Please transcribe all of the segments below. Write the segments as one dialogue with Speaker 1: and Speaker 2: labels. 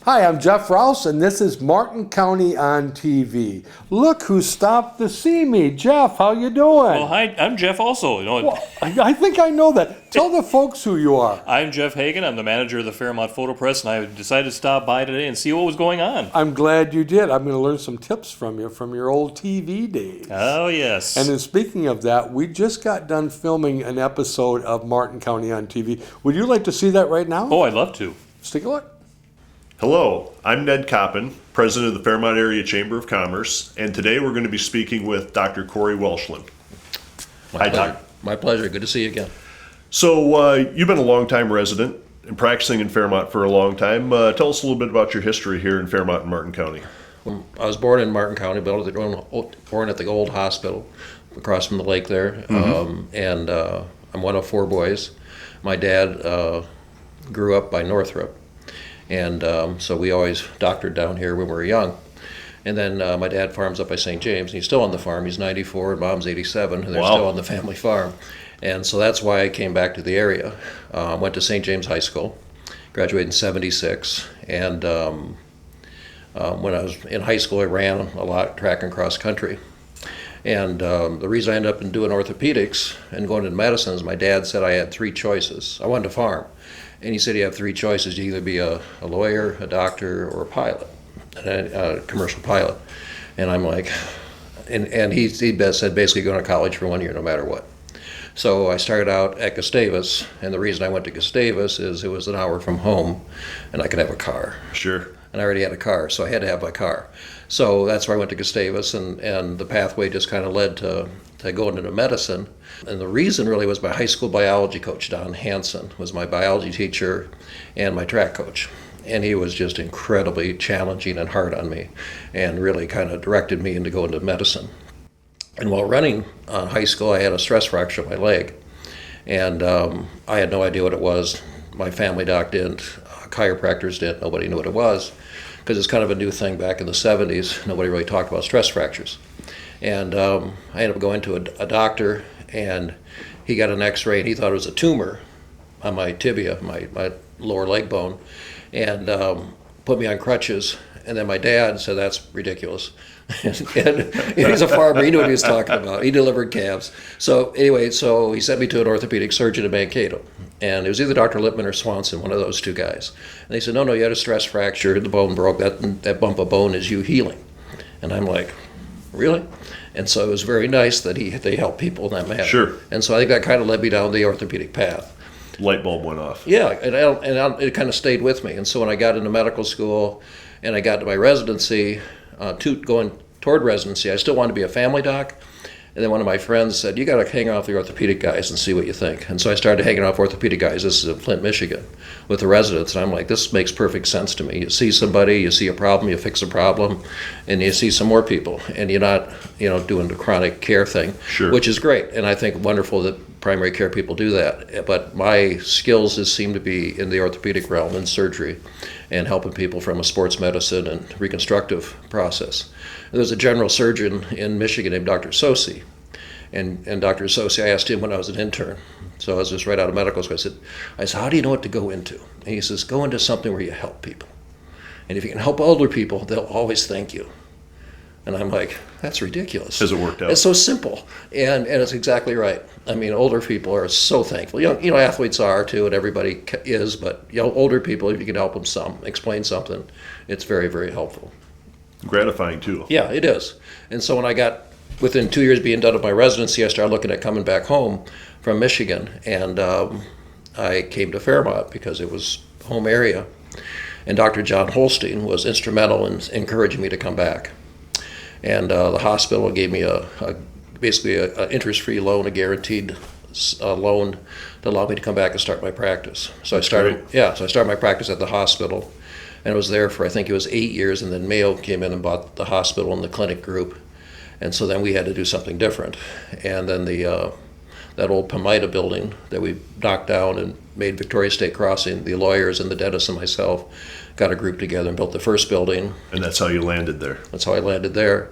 Speaker 1: Hi, I'm Jeff Rouse, and this is Martin County on TV. Look who stopped to see me. Jeff, how you doing?
Speaker 2: Well, hi, I'm Jeff also.
Speaker 1: Well, I think I know that. Tell the folks who you are.
Speaker 2: I'm Jeff Hagan. I'm the manager of the Fairmont Photo Press, and I decided to stop by today and see what was going on.
Speaker 1: I'm glad you did. I'm going to learn some tips from you from your old TV days.
Speaker 2: Oh, yes.
Speaker 1: And then speaking of that, we just got done filming an episode of Martin County on TV. Would you like to see that right now?
Speaker 2: Oh, I'd love to.
Speaker 1: Let's take a look.
Speaker 3: Hello, I'm Ned Koppen, President of the Fairmont Area Chamber of Commerce, and today we're going to be speaking with Dr. Corey Welchlin. Hi, Doc.
Speaker 4: My pleasure. Good to see you again.
Speaker 3: So, you've been a long-time resident and practicing in Fairmont for a long time. Tell us a little bit about your history here in Fairmont and Martin County.
Speaker 4: I was born in Martin County, born at the old hospital across from the lake there, and I'm one of four boys. My dad grew up by Northrop. And so we always doctored down here when we were young. And then my dad farms up by St. James, and he's still on the farm. He's 94, and Mom's 87, and they're still on the family farm. And so that's why I came back to the area. Went to St. James High School, graduated in 76. And when I was in high school, I ran a lot, track and cross country. And the reason I ended up doing orthopedics and going into medicine is my dad said I had three choices. I wanted to farm. And he said you have three choices. You either be a lawyer, a doctor, or a pilot, a commercial pilot. And I'm like, and he said basically going to college for 1 year no matter what. So I started out at Gustavus, and the reason I went to Gustavus is it was an hour from home, and I could have a car.
Speaker 3: Sure.
Speaker 4: And I already had a car, so I had to have my car. So that's where I went to Gustavus, and the pathway just kind of led to going into medicine. And the reason really was my high school biology coach, Don Hansen, was my biology teacher and my track coach. And he was just incredibly challenging and hard on me and really kind of directed me into going to medicine. And while running high school, I had a stress fracture in my leg. And I had no idea what it was. My family doc didn't, chiropractors didn't, nobody knew what it was, because it's kind of a new thing back in the 70s. Nobody really talked about stress fractures. And I ended up going to a doctor, and he got an x-ray, and he thought it was a tumor on my tibia, my lower leg bone, and put me on crutches. And then my dad said, that's ridiculous. and he's a farmer, he knew what he was talking about. He delivered calves. So anyway, so he sent me to an orthopedic surgeon in Mankato. And it was either Dr. Lippman or Swanson, one of those two guys. And they said, no, you had a stress fracture, the bone broke, that bump of bone is you healing. And I'm like, really? And so it was very nice that they help people in that manner.
Speaker 3: Sure.
Speaker 4: And so I think that kind of led me down the orthopedic path.
Speaker 3: Light bulb went off.
Speaker 4: Yeah, and it kind of stayed with me. And so when I got into medical school and I got to my residency, going toward residency, I still wanted to be a family doc. And then one of my friends said, you got to hang out with the orthopedic guys and see what you think. And so I started hanging out with orthopedic guys. This is in Flint, Michigan, with the residents. And I'm like, this makes perfect sense to me. You see somebody, you see a problem, you fix a problem, and you see some more people. And you're not, doing the chronic care thing,
Speaker 3: Sure.
Speaker 4: Which is great. And I think wonderful that primary care people do that. But my skills just seem to be in the orthopedic realm and surgery and helping people from a sports medicine and reconstructive process. There's a general surgeon in Michigan named Dr. Sosi. And Dr. Sosi, I asked him when I was an intern. So I was just right out of medical school. I said, how do you know what to go into? And he says, go into something where you help people. And if you can help older people, they'll always thank you. And I'm like, that's ridiculous.
Speaker 3: Has it worked out?
Speaker 4: It's so simple. And it's exactly right. I mean, older people are so thankful. Athletes are too, and everybody is. But older people, if you can help them explain something, it's very, very helpful.
Speaker 3: Gratifying too.
Speaker 4: Yeah, it is. And so when I got within 2 years being done with my residency, I started looking at coming back home from Michigan. And I came to Fairmont because it was home area. And Dr. John Holstein was instrumental in encouraging me to come back. And the hospital gave me basically an interest-free loan, a guaranteed loan to allow me to come back and start my practice. So I started my practice at the hospital. And I was there for, I think it was 8 years, and then Mayo came in and bought the hospital and the clinic group. And so then we had to do something different. And then that old Pomida building that we knocked down and made Victoria State Crossing, the lawyers and the dentist and myself got a group together and built the first building.
Speaker 3: And that's how you landed there.
Speaker 4: That's how I landed there.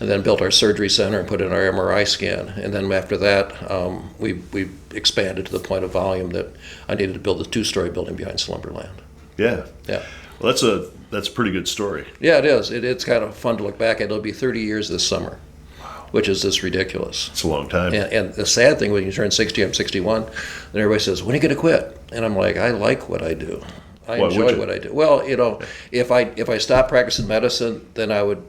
Speaker 4: And then built our surgery center and put in our MRI scan. And then after that, we expanded to the point of volume that I needed to build a 2-story building behind Slumberland.
Speaker 3: Yeah.
Speaker 4: Yeah.
Speaker 3: Well, that's a pretty good story.
Speaker 4: Yeah, it is. It's kind of fun to look back at. It'll be 30 years this summer, which is just ridiculous.
Speaker 3: It's a long time.
Speaker 4: And the sad thing, when you turn 60, I'm 61, then everybody says, when are you going to quit? And I'm like, I like what I do. I enjoy what I do. Well, if I stopped practicing medicine, then I would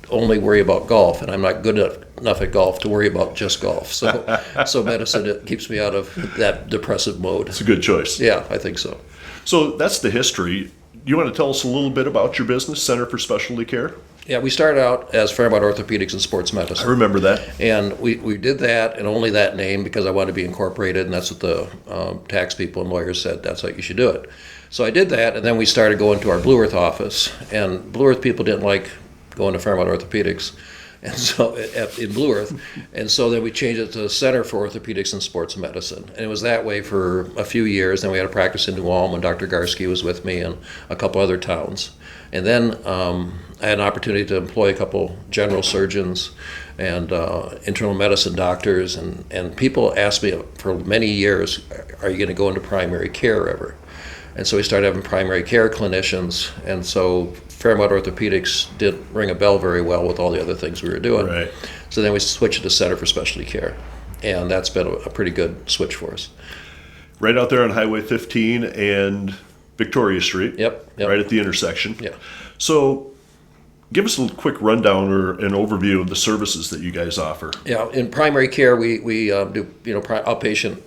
Speaker 4: only worry about golf, and I'm not good enough at golf to worry about just golf. So medicine, it keeps me out of that depressive mode.
Speaker 3: It's a good choice.
Speaker 4: Yeah, I think so.
Speaker 3: So that's the history. You want to tell us a little bit about your business, Center for Specialty Care?
Speaker 4: Yeah, we started out as Fairmont Orthopedics and Sports
Speaker 3: I
Speaker 4: Medicine.
Speaker 3: remember that.
Speaker 4: And we did that, and only that name, because I wanted to be incorporated, and that's what the tax people and lawyers said, that's how you should do it. So I did that, and then we started going to our Blue Earth office, and Blue Earth people didn't like going to Fairmont Orthopedics, and so in Blue Earth, and so then we changed it to Center for Orthopedics and Sports Medicine, and it was that way for a few years. Then we had a practice in New Ulm when Dr. Garski was with me, and a couple other towns, and then I had an opportunity to employ a couple general surgeons and internal medicine doctors, and people asked me for many years, are you going to go into primary care ever? And so we started having primary care clinicians, and so Fairmont Orthopedics didn't ring a bell very well with all the other things we were doing.
Speaker 3: Right.
Speaker 4: So then we switched to Center for Specialty Care, and that's been a pretty good switch for us.
Speaker 3: Right out there on Highway 15 and Victoria Street.
Speaker 4: Yep.
Speaker 3: Right at the intersection.
Speaker 4: Yeah.
Speaker 3: So give us a quick rundown or an overview of the services that you guys offer.
Speaker 4: Yeah, in primary care, we do outpatient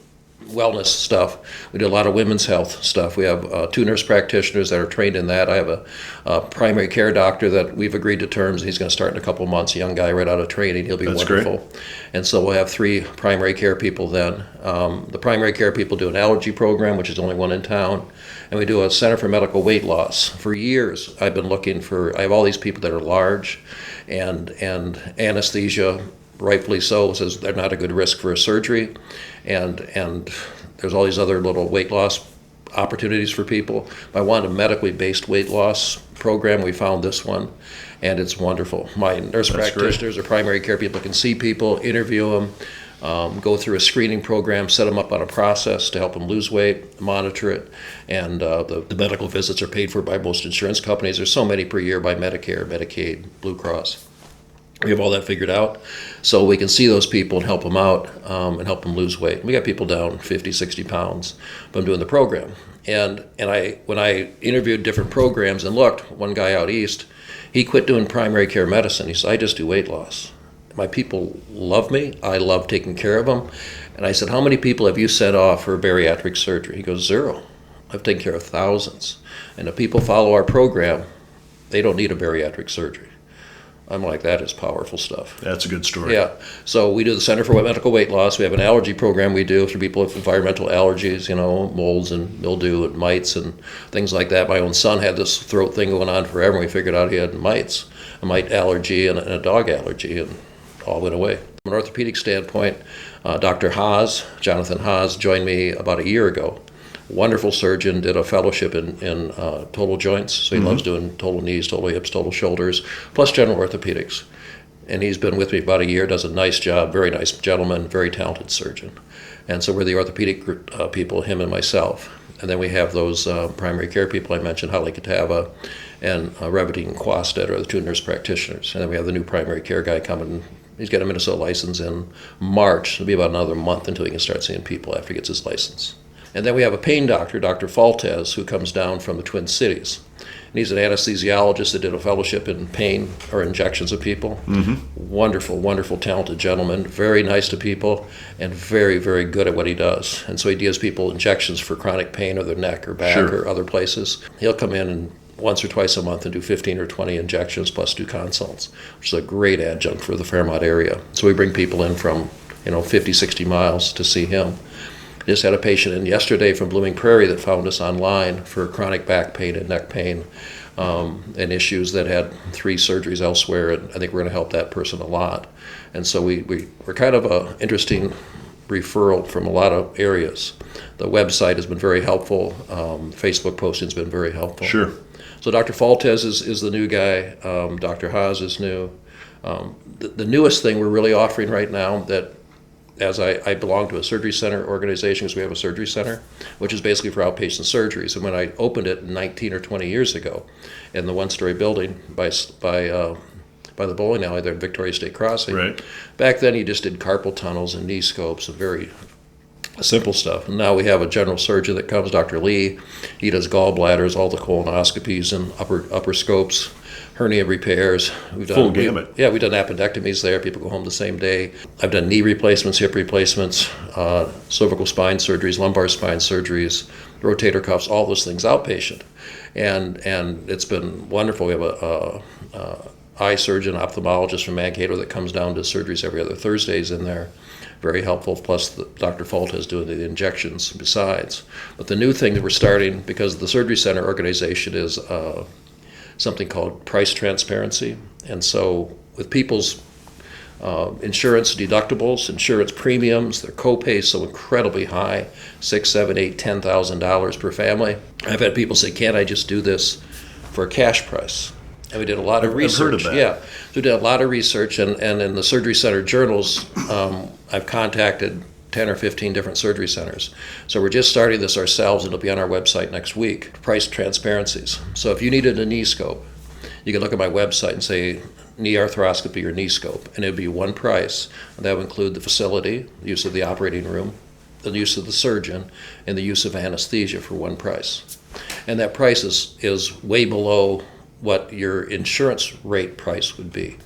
Speaker 4: wellness stuff. We do a lot of women's health stuff. We have 2 nurse practitioners that are trained in that. I have a primary care doctor that we've agreed to terms. He's going to start in a couple of months, a young guy right out of training. He'll be
Speaker 3: That's
Speaker 4: wonderful.
Speaker 3: Great.
Speaker 4: And so we'll have 3 primary care people then. The primary care people do an allergy program, which is only one in town. And we do a Center for Medical Weight Loss. For years, I've been looking for, I have all these people that are large, and anesthesia, rightfully so, says they're not a good risk for a surgery, and there's all these other little weight loss opportunities for people. I wanted a medically based weight loss program. We found this one, and it's wonderful. My nurse practitioners or primary care people can see people, interview them, go through a screening program, set them up on a process to help them lose weight, monitor it, and the medical visits are paid for by most insurance companies. There's so many per year by Medicare, Medicaid, Blue Cross. We have all that figured out, so we can see those people and help them out and help them lose weight. We got people down 50, 60 pounds from doing the program. And when I interviewed different programs and looked, one guy out east, he quit doing primary care medicine. He said, I just do weight loss. My people love me. I love taking care of them. And I said, how many people have you sent off for bariatric surgery? He goes, 0. I've taken care of thousands. And if people follow our program, they don't need a bariatric surgery. I'm like, that is powerful stuff.
Speaker 3: That's a good story.
Speaker 4: Yeah. So we do the Center for Medical Weight Loss. We have an allergy program we do for people with environmental allergies, molds and mildew and mites and things like that. My own son had this throat thing going on forever, and we figured out he had mites, a mite allergy and a dog allergy, and all went away. From an orthopedic standpoint, Dr. Haas, Jonathan Haas, joined me about a year ago. Wonderful surgeon, did a fellowship in total joints, so he loves doing total knees, total hips, total shoulders, plus general orthopedics. And he's been with me about a year, does a nice job, very nice gentleman, very talented surgeon. And so we're the orthopedic group, people, him and myself. And then we have those primary care people I mentioned, Holly Katava and Revity and Quasted are the 2 nurse practitioners. And then we have the new primary care guy coming. He's got a Minnesota license in March. It'll be about another month until he can start seeing people after he gets his license. And then we have a pain doctor, Dr. Faltez, who comes down from the Twin Cities. And he's an anesthesiologist that did a fellowship in pain or injections of people. Mm-hmm. Wonderful, wonderful, talented gentleman, very nice to people, and very, very good at what he does. And so he gives people injections for chronic pain of their neck or back or other places. He'll come in and once or twice a month and do 15 or 20 injections plus 2 consults, which is a great adjunct for the Fairmont area. So we bring people in from 50, 60 miles to see him. Just had a patient in yesterday from Blooming Prairie that found us online for chronic back pain and neck pain and issues that had 3 surgeries elsewhere, and I think we're going to help that person a lot. And so we're kind of an interesting referral from a lot of areas. The website has been very helpful. Facebook posting has been very helpful.
Speaker 3: Sure.
Speaker 4: So Dr. Faltez is the new guy. Dr. Haas is new. The newest thing we're really offering right now that as I belong to a surgery center organization, because we have a surgery center, which is basically for outpatient surgeries. And when I opened it 19 or 20 years ago in the one-story building by the bowling alley there at Victoria State Crossing,
Speaker 3: Right.
Speaker 4: back then you just did carpal tunnels and knee scopes and very simple stuff. And now we have a general surgeon that comes, Dr. Lee. He does gallbladders, all the colonoscopies and upper scopes, hernia repairs. We've done
Speaker 3: Full gamut.
Speaker 4: We've done appendectomies there. People go home the same day. I've done knee replacements, hip replacements, cervical spine surgeries, lumbar spine surgeries, rotator cuffs, all those things outpatient. And it's been wonderful. We have a eye surgeon, ophthalmologist from Mankato that comes down to surgeries every other Thursdays in there. Very helpful, plus Dr. Folta is doing the injections besides. But the new thing that we're starting, because the surgery center organization is something called price transparency. And so with people's insurance deductibles, insurance premiums, their co-pays so incredibly high, $6,000, $7,000, $8,000, $10,000 per family. I've had people say, can't I just do this for a cash price? And we did a lot of research.
Speaker 3: I've heard of that.
Speaker 4: Yeah, so we did a lot of research, and in the surgery center journals, I've contacted 10 or 15 different surgery centers. So we're just starting this ourselves, and it'll be on our website next week. Price transparencies. So if you needed a knee scope, you can look at my website and say knee arthroscopy or knee scope, and it'd be one price. And that would include the facility, the use of the operating room, the use of the surgeon, and the use of anesthesia for one price. And that price is way below what your insurance rate price would be.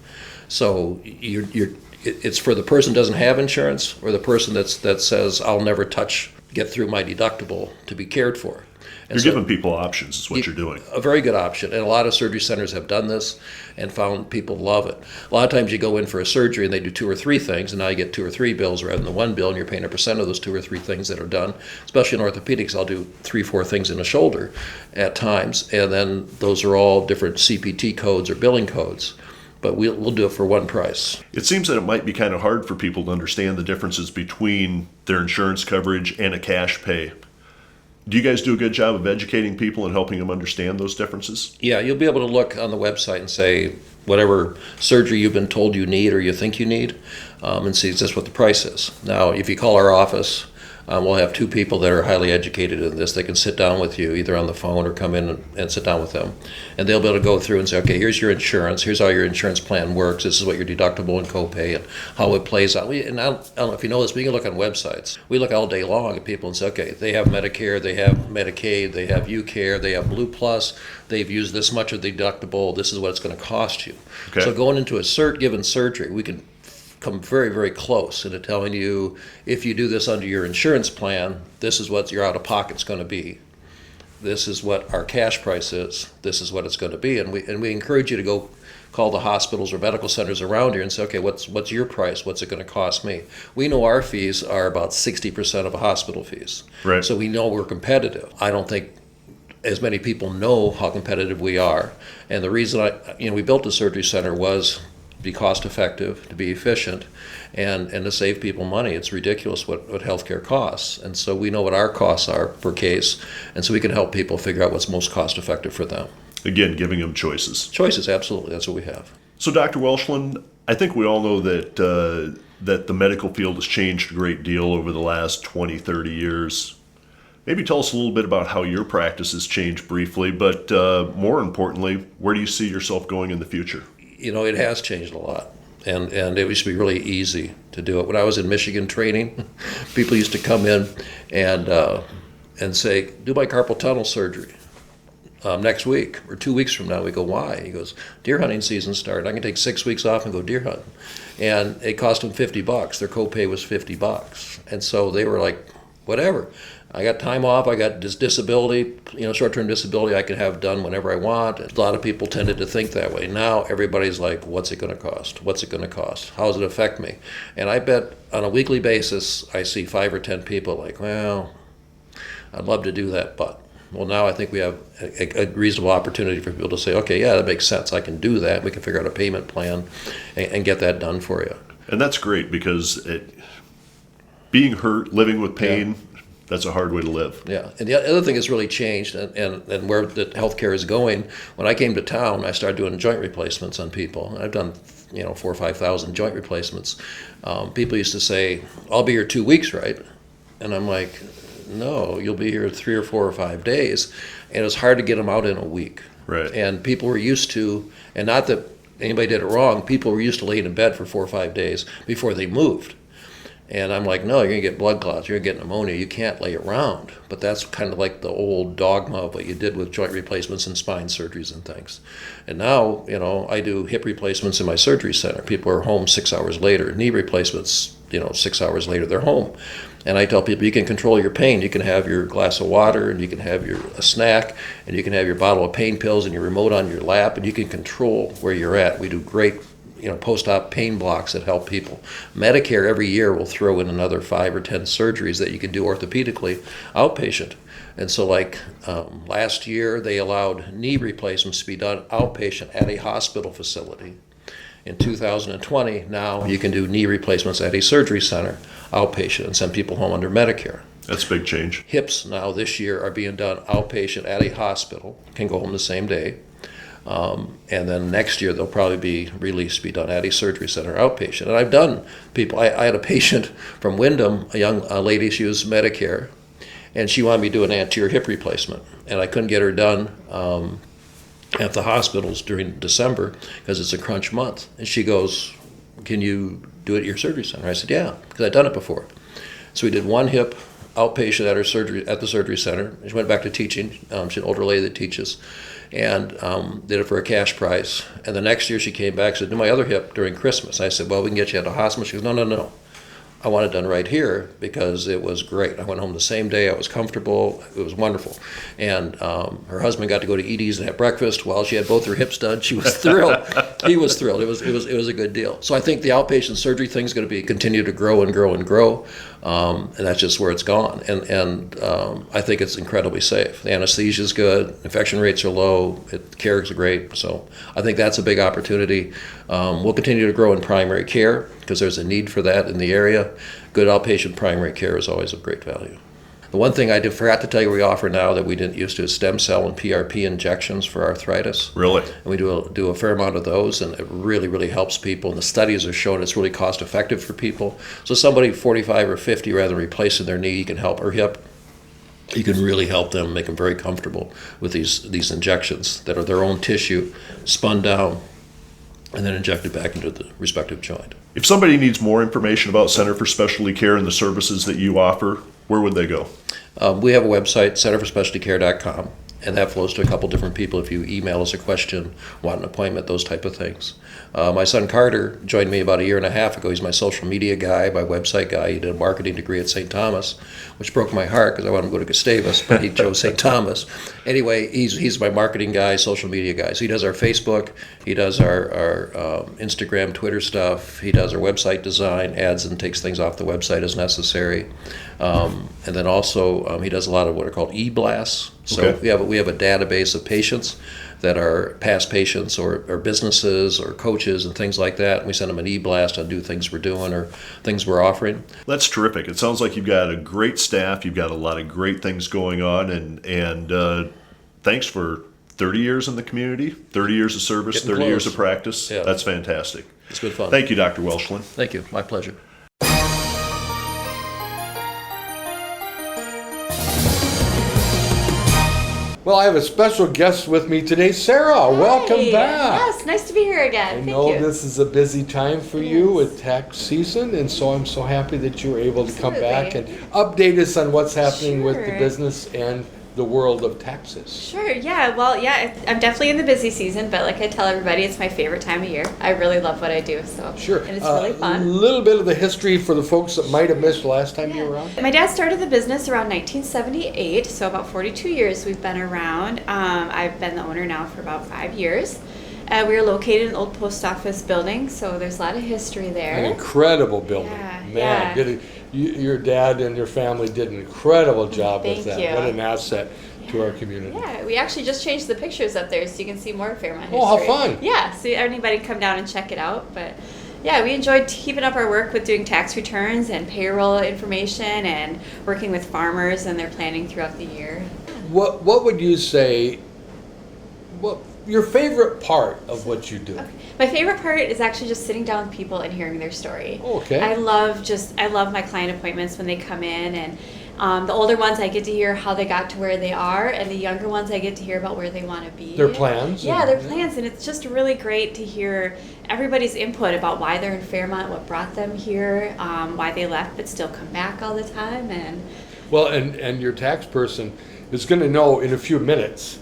Speaker 4: So it's for the person who doesn't have insurance, or the person that says, I'll never get through my deductible to be cared for. And
Speaker 3: You're
Speaker 4: so
Speaker 3: giving people options is what you're doing.
Speaker 4: a very good option, and a lot of surgery centers have done this and found people love it. A lot of times you go in for a surgery and they do 2 or 3 things, and now you get 2 or 3 bills rather than 1 bill, and you're paying a percent of those 2 or 3 things that are done. Especially in orthopedics, I'll do 3, 4 things in a shoulder at times, and then those are all different CPT codes or billing codes. But we'll do it for one price.
Speaker 3: It seems that it might be kind of hard for people to understand the differences between their insurance coverage and a cash pay. Do you guys do a good job of educating people and helping them understand those differences?
Speaker 4: Yeah, you'll be able to look on the website and say whatever surgery you've been told you need or you think you need, and see just what the price is. Now, if you call our office, we'll have 2 people that are highly educated in this. They can sit down with you either on the phone or come in and sit down with them. And they'll be able to go through and say, okay, here's your insurance. Here's how your insurance plan works. This is what your deductible and copay and how it plays out. And I don't know if you know this, but you can look on websites. We look all day long at people and say, okay, they have Medicare, they have Medicaid, they have UCare, they have Blue Plus, they've used this much of the deductible, this is what it's going to cost you.
Speaker 3: Okay.
Speaker 4: So going into a given surgery, we can come very, very close into telling you, if you do this under your insurance plan, this is what your out-of-pocket's going to be. This is what our cash price is. This is what it's going to be. And we encourage you to go call the hospitals or medical centers around here and say, okay, what's your price? What's it going to cost me? We know our fees are about 60% of a hospital fees.
Speaker 3: Right.
Speaker 4: So we know we're competitive. I don't think as many people know how competitive we are. And the reason we built the surgery center was to be cost effective, to be efficient, and to save people money. It's ridiculous what healthcare costs. And so we know what our costs are per case, and so we can help people figure out what's most cost effective for them.
Speaker 3: Again, giving them choices.
Speaker 4: Choices, absolutely. That's what we have.
Speaker 3: So, Dr. Welchlin, I think we all know that that the medical field has changed a great deal over the last 20, 30 years. Maybe tell us a little bit about how your practice has changed briefly, but more importantly, where do you see yourself going in the future?
Speaker 4: It has changed a lot, and it used to be really easy to do it. When I was in Michigan training, people used to come in and say, do my carpal tunnel surgery next week or 2 weeks from now. We go, why? He goes, deer hunting season started. I can take 6 weeks off and go deer hunting. And it cost them $50. Their copay was $50. And so they were like, whatever. I got time off, I got this disability, short-term disability I can have done whenever I want. A lot of people tended to think that way. Now everybody's like, what's it going to cost? What's it going to cost? How does it affect me? And I bet on a weekly basis, I see 5 or 10 people like, well, I'd love to do that, but. Well, now I think we have a reasonable opportunity for people to say, okay, yeah, that makes sense. I can do that. We can figure out a payment plan and get that done for you.
Speaker 3: And that's great because being hurt, living with pain, That's a hard way to live.
Speaker 4: Yeah, and the other thing that's really changed, and where the healthcare is going. When I came to town, I started doing joint replacements on people. I've done 4,000 or 5,000 joint replacements. People used to say, "I'll be here 2 weeks, right?" And I'm like, "No, you'll be here 3 or 4 or 5 days," and it's hard to get them out in a week.
Speaker 3: Right.
Speaker 4: And people were used to, and not that anybody did it wrong, people were used to laying in bed for 4 or 5 days before they moved. And I'm like, no, you're going to get blood clots, you're going to get pneumonia, you can't lay around. But that's kind of like the old dogma of what you did with joint replacements and spine surgeries and things. And now, I do hip replacements in my surgery center. People are home 6 hours later. Knee replacements, 6 hours later, they're home. And I tell people, you can control your pain. You can have your glass of water, and you can have a snack, and you can have your bottle of pain pills and your remote on your lap, and you can control where you're at. We do great post-op pain blocks that help people. Medicare every year will throw in another 5 or 10 surgeries that you can do orthopedically outpatient. And so last year they allowed knee replacements to be done outpatient at a hospital facility. In 2020, now you can do knee replacements at a surgery center outpatient and send people home under Medicare.
Speaker 3: That's a big change.
Speaker 4: Hips now this year are being done outpatient at a hospital, can go home the same day. And then next year they'll probably be released to be done at a surgery center outpatient. And I've done people, I had a patient from Wyndham, a young lady, she was Medicare, and she wanted me to do an anterior hip replacement. And I couldn't get her done at the hospitals during December because it's a crunch month. And she goes, "Can you do it at your surgery center?" I said, "Yeah," because I'd done it before. So we did one hip outpatient at the surgery center. She went back to teaching. She's an older lady that teaches. And did it for a cash price. And the next year she came back and said, "Do my other hip during Christmas." I said, "Well, we can get you at the hospital." She goes, No. I want it done right here because it was great. I went home the same day. I was comfortable. It was wonderful. And her husband got to go to Edie's and have breakfast while she had both her hips done. She was thrilled. He was thrilled. It was a good deal. So I think the outpatient surgery thing is going to continue to grow and grow and grow. And that's just where it's gone. And I think it's incredibly safe. The anesthesia is good. Infection rates are low. Care is great. So I think that's a big opportunity. We'll continue to grow in primary care because there's a need for that in the area. Good outpatient primary care is always of great value. The one thing I forgot to tell you we offer now that we didn't used to is stem cell and PRP injections for arthritis.
Speaker 3: Really?
Speaker 4: And we do a fair amount of those, and it really, really helps people. And the studies are showing it's really cost effective for people. So somebody 45 or 50, rather than replacing their knee, you can help, or hip, you can really help them, make them very comfortable with these injections that are their own tissue, spun down, and then injected back into the respective joint.
Speaker 3: If somebody needs more information about Center for Specialty Care and the services that you offer, where would they go?
Speaker 4: We have a website, centerforspecialtycare.com, and that flows to a couple different people if you email us a question, want an appointment, those type of things. My son Carter joined me about 1.5 years ago. He's my social media guy, my website guy. He did a marketing degree at St. Thomas, which broke my heart because I wanted him to go to Gustavus, but he chose St. Thomas. Anyway, he's my marketing guy, social media guy. So he does our Facebook, he does our Instagram, Twitter stuff, he does our website design, adds and takes things off the website as necessary. And then also he does a lot of what are called e-blasts. So
Speaker 3: Okay.
Speaker 4: we have a database of patients that are past patients or businesses or coaches and things like that. And we send them an e-blast on new things we're doing or things we're offering.
Speaker 3: That's terrific. It sounds like you've got a great staff. You've got a lot of great things going on, and thanks for 30 years in the community, 30 years of service,
Speaker 4: Getting
Speaker 3: 30 years
Speaker 4: close.
Speaker 3: of practice.
Speaker 4: Yeah.
Speaker 3: That's fantastic.
Speaker 4: It's good fun.
Speaker 3: Thank you, Dr. Welchlin.
Speaker 4: Thank you. My pleasure.
Speaker 1: Well, I have a special guest with me today. Sara, welcome
Speaker 5: Hey,
Speaker 1: back.
Speaker 5: Yes, nice to be here again.
Speaker 1: I
Speaker 5: Thank
Speaker 1: know
Speaker 5: you.
Speaker 1: this is a busy time for you with tax season, and so I'm so happy that you were able to come back and update us on what's happening with the
Speaker 5: Sure.
Speaker 1: business and the world of taxes.
Speaker 5: Sure, yeah. Well, yeah, I'm definitely in the busy season, but like I tell everybody, it's my favorite time of year. I really love what I do, so
Speaker 1: Sure.
Speaker 5: and it's really
Speaker 1: A
Speaker 5: fun.
Speaker 1: little bit of the history for the folks that might have missed last time you were on.
Speaker 5: My dad started the business around 1978, so about 42 years we've been around. I've been the owner now for about 5 years. We are located in an old post office building, so there's a lot of history there.
Speaker 1: An incredible building.
Speaker 5: Yeah,
Speaker 1: Man,
Speaker 5: yeah.
Speaker 1: your dad and your family did an incredible job with
Speaker 5: Thank
Speaker 1: that.
Speaker 5: you.
Speaker 1: What an asset to our community.
Speaker 5: Yeah, we actually just changed the pictures up there so you can see more Fairmont
Speaker 1: Oh, how
Speaker 5: history.
Speaker 1: fun.
Speaker 5: Yeah, so anybody can come down and check it out. But Yeah, we enjoyed keeping up our work with doing tax returns and payroll information and working with farmers and their planning throughout the year.
Speaker 1: What would you say, what your favorite part of what you do?
Speaker 5: Okay. My favorite part is actually just sitting down with people and hearing their story.
Speaker 1: Okay.
Speaker 5: I love my client appointments when they come in, and the older ones I get to hear how they got to where they are, and the younger ones I get to hear about where they want to be.
Speaker 1: Their plans?
Speaker 5: Yeah, their plans, and it's just really great to hear everybody's input about why they're in Fairmont, what brought them here, why they left but still come back all the time, and
Speaker 1: Well, and your tax person is going to know in a few minutes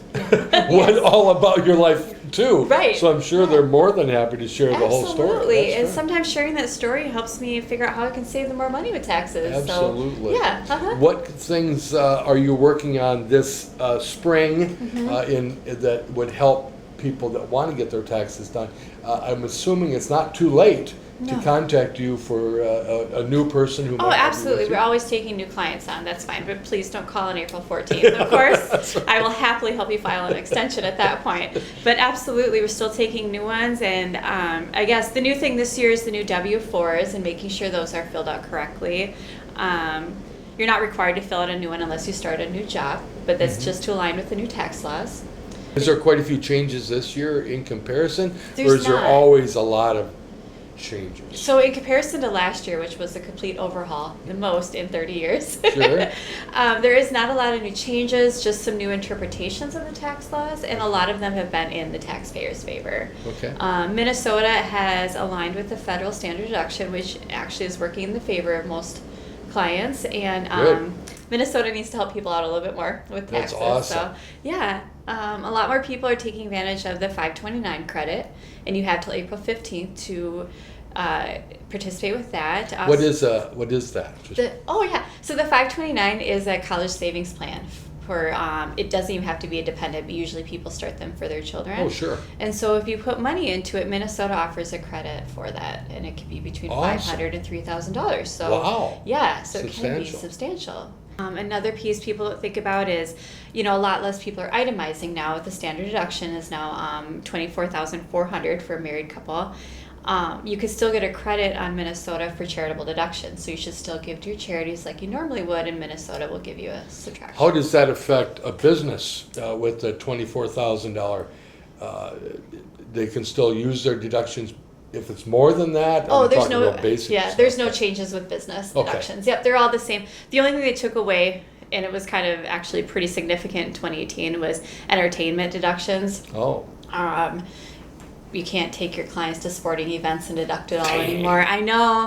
Speaker 1: what all about your life too.
Speaker 5: Right.
Speaker 1: So I'm sure they're more than happy to share the whole story.
Speaker 5: Absolutely, and
Speaker 1: That's right.
Speaker 5: sometimes sharing that story helps me figure out how I can save them more money with taxes.
Speaker 1: Absolutely.
Speaker 5: So, yeah. Uh-huh.
Speaker 1: What things are you working on this spring
Speaker 5: Mm-hmm.
Speaker 1: that would help people that want to get their taxes done? I'm assuming it's not too late to
Speaker 5: No.
Speaker 1: contact you for a new person who might
Speaker 5: Oh,
Speaker 1: not be
Speaker 5: absolutely.
Speaker 1: with you.
Speaker 5: We're always taking new clients on. That's fine. But please don't call on April 14th, of course. I will happily help you file an extension at that point. But absolutely, we're still taking new ones. And I guess the new thing this year is the new W-4s and making sure those are filled out correctly. You're not required to fill out a new one unless you start a new job, but that's just to align with the new tax laws.
Speaker 1: Is there quite a few changes this year in comparison?
Speaker 5: There's
Speaker 1: or is there
Speaker 5: not.
Speaker 1: always a lot of changes?
Speaker 5: So in comparison to last year, which was a complete overhaul, the most in 30 years,
Speaker 1: Sure.
Speaker 5: there is not a lot of new changes, just some new interpretations of the tax laws, and a lot of them have been in the taxpayer's favor.
Speaker 1: Okay.
Speaker 5: Minnesota has aligned with the federal standard deduction, which actually is working in the favor of most clients, and
Speaker 1: Good.
Speaker 5: Minnesota needs to help people out a little bit more with
Speaker 1: That's
Speaker 5: taxes.
Speaker 1: awesome.
Speaker 5: So yeah, a lot more people are taking advantage of the 529 credit, and you have till April 15th to participate with that.
Speaker 1: What is that? Just-
Speaker 5: So the 529 is a college savings plan for, it doesn't even have to be a dependent, but usually people start them for their children.
Speaker 1: Oh, sure.
Speaker 5: And so if you put money into it, Minnesota offers a credit for that, and it can be between
Speaker 1: Awesome.
Speaker 5: $500 and $3,000. So
Speaker 1: Wow.
Speaker 5: yeah, so it can be
Speaker 1: Substantial.
Speaker 5: substantial. Another piece people don't think about is, a lot less people are itemizing now. The standard deduction is now $24,400 for a married couple. You could still get a credit on Minnesota for charitable deductions, so you should still give to your charities like you normally would, and Minnesota will give you a subtraction.
Speaker 1: How does that affect a business with the $24,000? They can still use their deductions if it's more than that?
Speaker 5: Oh,
Speaker 1: I'm
Speaker 5: there's
Speaker 1: talking
Speaker 5: no
Speaker 1: about basic stuff.
Speaker 5: there's no changes with business
Speaker 1: Okay.
Speaker 5: deductions. Yep, they're all the same. The only thing they took away, and it was kind of actually pretty significant in 2018, was entertainment deductions.
Speaker 1: Oh,
Speaker 5: You can't take your clients to sporting events and deduct it all anymore. I know.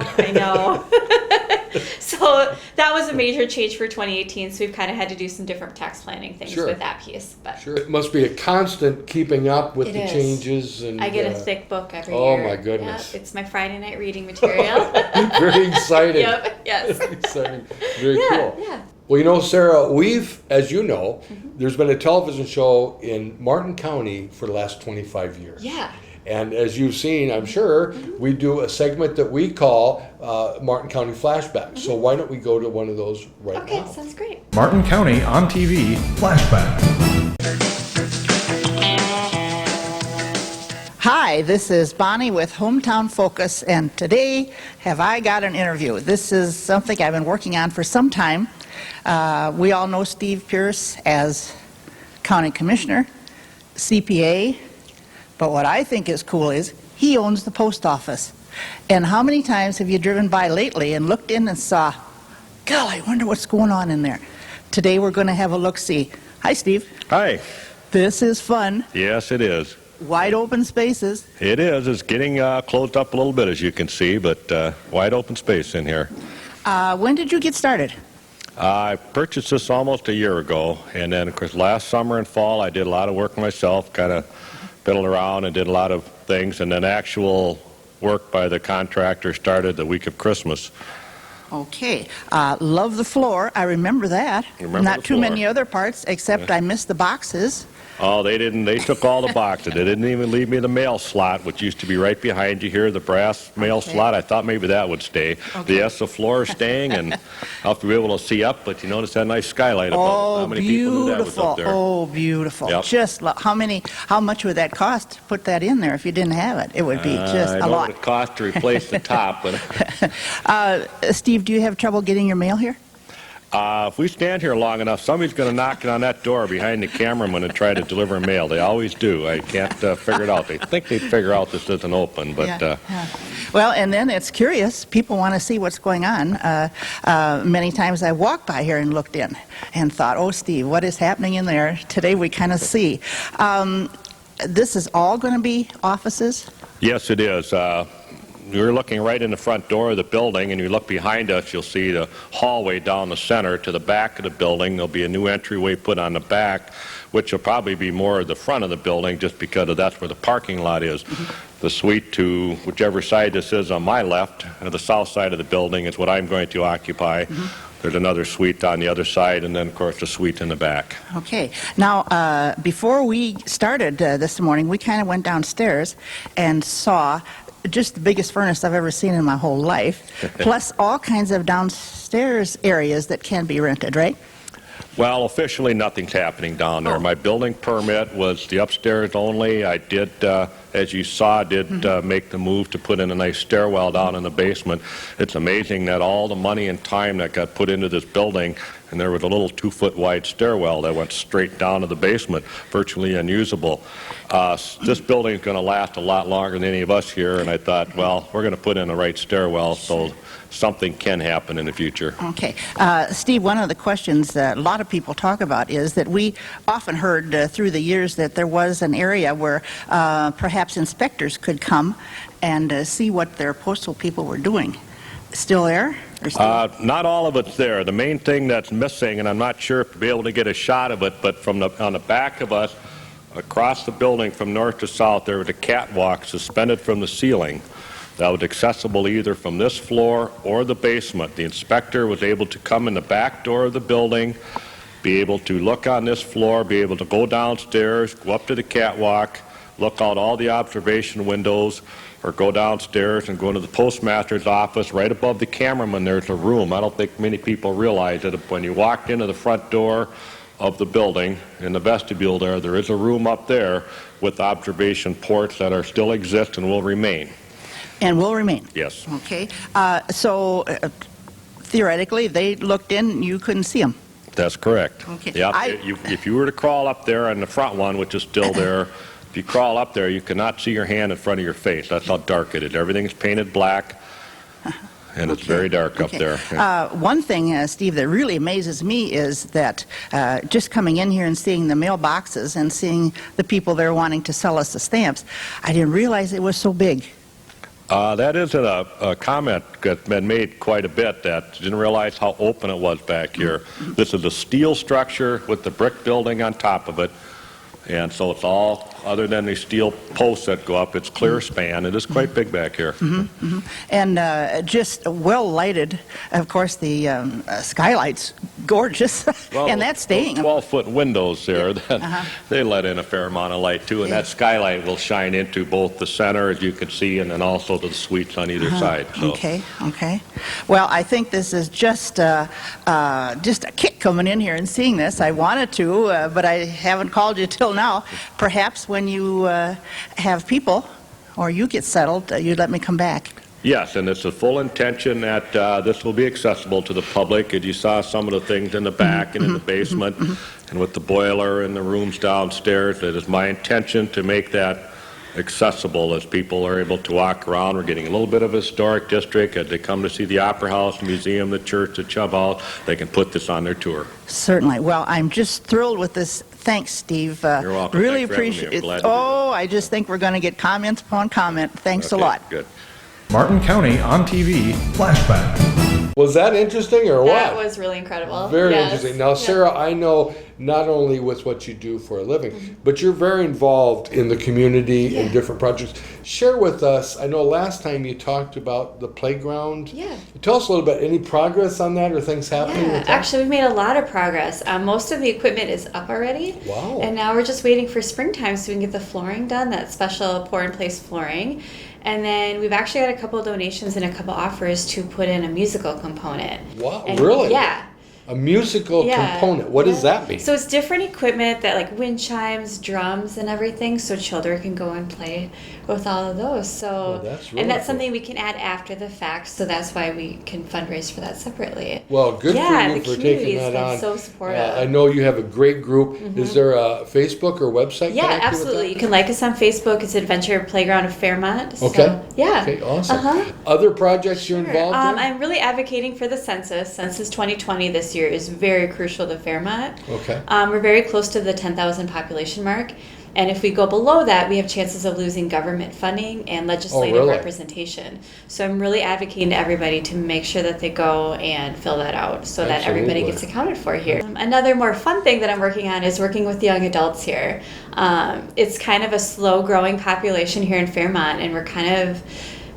Speaker 5: So that was a major change for 2018. So we've kind of had to do some different tax planning things
Speaker 1: Sure.
Speaker 5: with that piece. But
Speaker 1: sure. It must be a constant keeping up with
Speaker 5: It
Speaker 1: the
Speaker 5: is.
Speaker 1: changes. And
Speaker 5: I get a thick book every
Speaker 1: oh,
Speaker 5: year.
Speaker 1: my goodness.
Speaker 5: Yep, it's my Friday night reading material.
Speaker 1: Very exciting.
Speaker 5: Yep. Yes.
Speaker 1: Very exciting. Very
Speaker 5: Yeah.
Speaker 1: cool.
Speaker 5: Yeah.
Speaker 1: Well, Sarah, we've, as you know, there's been a television show in Martin County for the last 25 years.
Speaker 5: Yeah.
Speaker 1: And as you've seen, I'm sure, we do a segment that we call Martin County Flashback. So why don't we go to one of those right
Speaker 5: Okay.
Speaker 1: now?
Speaker 5: Sounds great.
Speaker 6: Martin County on TV Flashback.
Speaker 7: Hi, this is Bonnie with Hometown Focus, and today have I got an interview. This is something I've been working on for some time. We all know Steve Pierce as County Commissioner, CPA, but what I think is cool is he owns the post office. And how many times have you driven by lately and looked in and saw, God, I wonder what's going on in there. Today we're going to have a look-see. Hi, Steve.
Speaker 8: Hi.
Speaker 7: This is fun.
Speaker 8: Yes, it is.
Speaker 7: Wide open spaces.
Speaker 8: It is. It's getting closed up a little bit, as you can see, but wide open space in here.
Speaker 7: When did you get started?
Speaker 8: I purchased this almost a year ago, and then, of course, last summer and fall, I did a lot of work myself, kind of fiddled around and did a lot of things, and then actual work by the contractor started the week of Christmas.
Speaker 7: Okay. Love the floor. I remember that.
Speaker 8: You remember
Speaker 7: Not
Speaker 8: the
Speaker 7: too
Speaker 8: floor.
Speaker 7: many other parts, except
Speaker 8: Yeah.
Speaker 7: I missed the boxes.
Speaker 8: Oh, they didn't. They took all the boxes. They didn't even leave me the mail slot, which used to be right behind you here, the brass mail slot. I thought maybe that would stay. Yes, the floor is staying, and I'll be able to see up, but you notice that nice skylight above it. How many people knew that was
Speaker 7: Beautiful.
Speaker 8: up there?
Speaker 7: Oh, beautiful.
Speaker 8: Yep.
Speaker 7: Just how much would that cost to put that in there if you didn't have it? It would be just
Speaker 8: I
Speaker 7: a
Speaker 8: know
Speaker 7: lot.
Speaker 8: what it cost to replace the top, but
Speaker 7: Steve, do you have trouble getting your mail here?
Speaker 8: if we stand here long enough, somebody's going to knock on that door behind the cameraman and try to deliver mail. They always do. I can't figure it out. They think they figure out this isn't open, but
Speaker 7: Yeah. Well, and then it's curious. People want to see what's going on. Many times I walked by here and looked in and thought, oh, Steve, what is happening in there? Today we kind of see. This is all going to be offices?
Speaker 8: yes, it is. You're looking right in the front door of the building, and you look behind us, you'll see the hallway down the center to the back of the building. There'll be a new entryway put on the back, which will probably be more at the front of the building just because that's where the parking lot is. The suite to whichever side this is on my left, the south side of the building, is what I'm going to occupy. There's another suite on the other side, and then, of course, the suite in the back.
Speaker 7: Okay. Now, before we started this morning, we kind of went downstairs and saw just the biggest furnace I've ever seen in my whole life, plus all kinds of downstairs areas that can be rented, right?
Speaker 8: Well, officially, nothing's happening down there. My building permit was the upstairs only. I did, as you saw, make the move to put in a nice stairwell down in the basement. It's amazing that all the money and time that got put into this building, and there was a little 2-foot wide stairwell that went straight down to the basement, virtually unusable. This building is going to last a lot longer than any of us here, and I thought, well, we're going to put in the right stairwell so something can happen in the future.
Speaker 7: Okay. Steve, one of the questions that a lot of people talk about is that we often heard through the years that there was an area where perhaps inspectors could come and see what their postal people were doing. Still there? Or still?
Speaker 8: Not all of it's there. The main thing that's missing, and I'm not sure if we'll be able to get a shot of it, but on the back of us, across the building from north to south, there was a catwalk suspended from the ceiling that was accessible either from this floor or the basement. The inspector was able to come in the back door of the building, be able to look on this floor, be able to go downstairs, go up to the catwalk, look out all the observation windows, or go downstairs and go into the postmaster's office. Right above the cameraman, there's a room. I don't think many people realize that when you walked into the front door of the building, in the vestibule there is a room up there with observation ports that are still exist and will remain.
Speaker 7: And will remain?
Speaker 8: Yes.
Speaker 7: Okay. So theoretically, they looked in, you couldn't see them?
Speaker 8: That's correct.
Speaker 7: Okay.
Speaker 8: Yep. If you were to crawl up there on the front one, which is still there, if you crawl up there, you cannot see your hand in front of your face. That's how dark it is. Everything's painted black, and it's very dark up there.
Speaker 7: One thing, Steve, that really amazes me is that just coming in here and seeing the mailboxes and seeing the people there wanting to sell us the stamps, I didn't realize it was so big.
Speaker 8: That is a comment that's been made quite a bit, that didn't realize how open it was back here. This is a steel structure with the brick building on top of it. And so it's all, other than the steel posts that go up, it's clear span. It is quite big back here.
Speaker 7: And just well lighted. Of course, the skylight's gorgeous, and that's staying.
Speaker 8: 12-foot windows there, they let in a fair amount of light too, and that skylight will shine into both the center, as you can see, and then also the suites on either side. So.
Speaker 7: Okay. Well, I think this is just a kick coming in here and seeing this. I wanted to, but I haven't called you till now. Perhaps when you have people, or you get settled, you'd let me come back.
Speaker 8: Yes, and it's a full intention that this will be accessible to the public. And you saw some of the things in the back and in the basement, and with the boiler and the rooms downstairs. It is my intention to make that accessible as people are able to walk around. We're getting a little bit of a historic district. As they come to see the Opera House, the museum, the church, the Chubb House, they can put this on their tour.
Speaker 7: Certainly. Well, I'm just thrilled with this. Thanks, Steve.
Speaker 8: You're welcome.
Speaker 7: Really
Speaker 8: Thanks for having me.
Speaker 7: appreciate
Speaker 8: I'm
Speaker 7: it.
Speaker 8: glad to do
Speaker 7: Oh, I just think we're going to get comments upon comment. Thanks a lot.
Speaker 8: Good.
Speaker 6: Martin County on TV flashback.
Speaker 1: Was that interesting or what?
Speaker 5: That was really incredible.
Speaker 1: Very
Speaker 5: Yes.
Speaker 1: interesting. Now,
Speaker 5: Yeah.
Speaker 1: Sara, I know not only with what you do for a living, but you're very involved in the community and different projects. Share with us, I know last time you talked about the playground.
Speaker 5: Yeah.
Speaker 1: Tell us a little bit, any progress on that or things happening with that?
Speaker 5: Actually, we've made a lot of progress. Most of the equipment is up already.
Speaker 1: Wow.
Speaker 5: And now we're just waiting for springtime so we can get the flooring done, that special pour-in-place flooring. And then we've actually got a couple donations and a couple offers to put in a musical component.
Speaker 1: Wow,
Speaker 5: And
Speaker 1: really?
Speaker 5: Yeah.
Speaker 1: A musical component. What does that mean?
Speaker 5: So it's different equipment that like wind chimes, drums, and everything, so children can go and play with all of those. So
Speaker 1: that's really
Speaker 5: and that's
Speaker 1: cool.
Speaker 5: something we can add after the fact. So that's why we can fundraise for that separately.
Speaker 1: Well, good for
Speaker 5: Yeah,
Speaker 1: you
Speaker 5: the
Speaker 1: for taking
Speaker 5: community's
Speaker 1: that
Speaker 5: been
Speaker 1: on.
Speaker 5: so supportive.
Speaker 1: I know you have a great group. Is there a Facebook or website?
Speaker 5: Yeah,
Speaker 1: connected with
Speaker 5: absolutely.
Speaker 1: that?
Speaker 5: You can like us on Facebook. It's Adventure Playground of Fairmont. So,
Speaker 1: Okay.
Speaker 5: yeah.
Speaker 1: Okay, awesome.
Speaker 5: Uh-huh.
Speaker 1: Other projects you're involved in?
Speaker 5: I'm really advocating for the census. Census 2020 this year is very crucial to Fairmont.
Speaker 1: Okay.
Speaker 5: We're very close to the 10,000 population mark. And if we go below that, we have chances of losing government funding and legislative
Speaker 1: really?
Speaker 5: representation. So I'm really advocating to everybody to make sure that they go and fill that out so that everybody
Speaker 1: Absolutely.
Speaker 5: gets accounted for here. Another more fun thing that I'm working on is working with young adults here. It's kind of a slow growing population here in Fairmont, and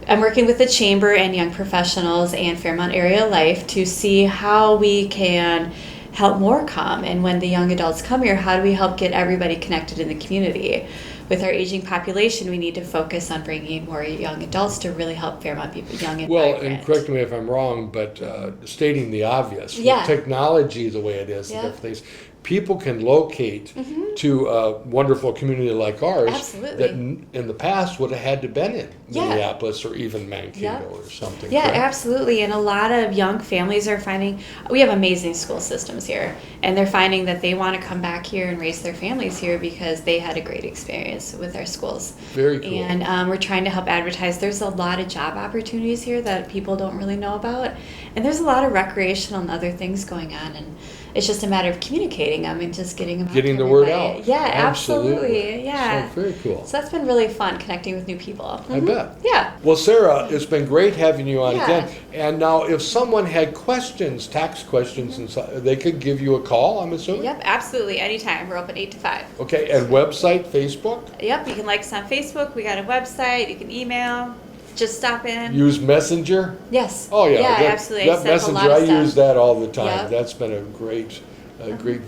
Speaker 5: I'm working with the Chamber and young professionals and Fairmont Area Life to see how we can help more come. And when the young adults come here, how do we help get everybody connected in the community? With our aging population, we need to focus on bringing more young adults to really help Fairmont be young and
Speaker 1: Well,
Speaker 5: vibrant.
Speaker 1: and correct me if I'm wrong, but stating the obvious,
Speaker 5: Yeah.
Speaker 1: with technology the way it is, and
Speaker 5: Yeah.
Speaker 1: different things, people can locate to a wonderful community like ours
Speaker 5: Absolutely.
Speaker 1: that in the past would have had to been in
Speaker 5: Yeah.
Speaker 1: Minneapolis or even Mankato
Speaker 5: Yeah.
Speaker 1: or something.
Speaker 5: Yeah,
Speaker 1: correct?
Speaker 5: absolutely. And a lot of young families are finding we have amazing school systems here, and they're finding that they want to come back here and raise their families here because they had a great experience with our schools.
Speaker 1: Very cool.
Speaker 5: And we're trying to help advertise. There's a lot of job opportunities here that people don't really know about, and there's a lot of recreational and other things going on, and it's just a matter of communicating them and just getting them out
Speaker 1: Getting
Speaker 5: to
Speaker 1: the word
Speaker 5: everybody.
Speaker 1: out.
Speaker 5: Yeah,
Speaker 1: Absolutely.
Speaker 5: absolutely. Yeah.
Speaker 1: So very cool.
Speaker 5: So that's been really fun connecting with new people.
Speaker 1: I bet.
Speaker 5: Yeah.
Speaker 1: Well, Sarah, it's been great having you on
Speaker 5: Yeah.
Speaker 1: again. And now, if someone had questions, tax questions, and so, they could give you a call, I'm assuming?
Speaker 5: Yep, absolutely. Anytime. We're open 8 to 5.
Speaker 1: Okay, and website, Facebook?
Speaker 5: Yep, you can like us on Facebook. We got a website. You can email. Just stop in.
Speaker 1: Use Messenger?
Speaker 5: Yes.
Speaker 1: Oh, yeah.
Speaker 5: Yeah,
Speaker 1: that,
Speaker 5: absolutely.
Speaker 1: That
Speaker 5: I sent a lot
Speaker 1: Messenger, I
Speaker 5: of stuff.
Speaker 1: use that all the time.
Speaker 5: Yep.
Speaker 1: That's been a great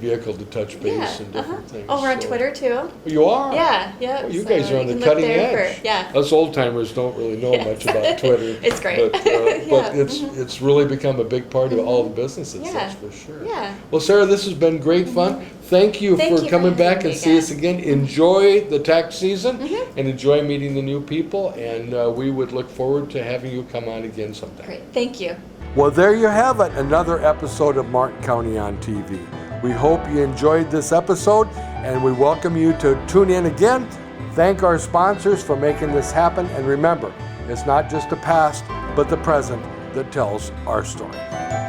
Speaker 1: vehicle to touch base
Speaker 5: Yeah.
Speaker 1: and different things.
Speaker 5: Over on
Speaker 1: so-
Speaker 5: Twitter too.
Speaker 1: You are?
Speaker 5: Yeah. Yeah.
Speaker 1: Well, you
Speaker 5: so
Speaker 1: guys are on the
Speaker 5: can look
Speaker 1: cutting
Speaker 5: there
Speaker 1: edge.
Speaker 5: for- yeah.
Speaker 1: Us old timers don't really know
Speaker 5: Yes.
Speaker 1: much about Twitter.
Speaker 5: It's great.
Speaker 1: But,
Speaker 5: Yeah.
Speaker 1: but it's really become a big part of all the businesses,
Speaker 5: Yeah.
Speaker 1: that's for sure.
Speaker 5: Yeah.
Speaker 1: Well, Sarah, this has been great fun. Thank you
Speaker 5: Thank
Speaker 1: for
Speaker 5: you for
Speaker 1: coming
Speaker 5: having
Speaker 1: back
Speaker 5: me
Speaker 1: and see us again. Enjoy the tax season and enjoy meeting the new people. And we would look forward to having you come on again sometime.
Speaker 5: Great. Thank you.
Speaker 1: Well, there you have it, another episode of Martin County on TV. We hope you enjoyed this episode, and we welcome you to tune in again. Thank our sponsors for making this happen, and remember, it's not just the past, but the present that tells our story.